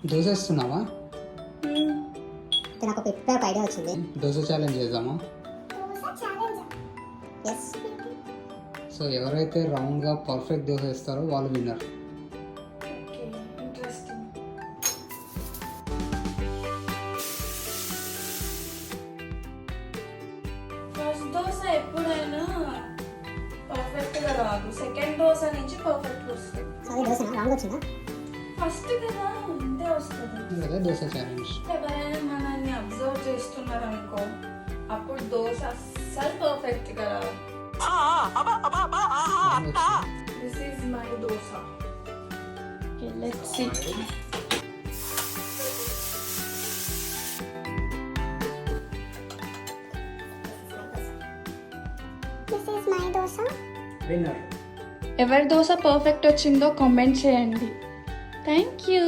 దోశ వేస్తున్నావా? నాకు ఒక ఐడియా వచ్చింది. దోశ ఛాలెంజ్ చేద్దామా? ఎస్. సో ఎవరైతే రౌండ్గా పర్ఫెక్ట్ దోశ వేస్తారో వాళ్ళు విన్నర్. ఫస్ట్ దోశ ఎప్పుడైనా పర్ఫెక్ట్గా రాదు, సెకండ్ దోశ నుంచి పర్ఫెక్ట్ వస్తుంది. సారీ దోశ రాంగ్ వచ్చిందా? ఫస్ట్ కదా ఇంతే వస్తుంది. అదే దోశ ఛాలెంజ్. ఎవరైనా మనల్ని అబ్జర్వ్ చేస్తున్నారు అనుకో, అప్పుడు దోశ అస్సలు పర్ఫెక్ట్గా రాదు. This is my dosa. Let's see. This is my dosa. Winner. ఎవరి దోశ పర్ఫెక్ట్ వచ్చిందో కామెంట్ చేయండి. Thank you.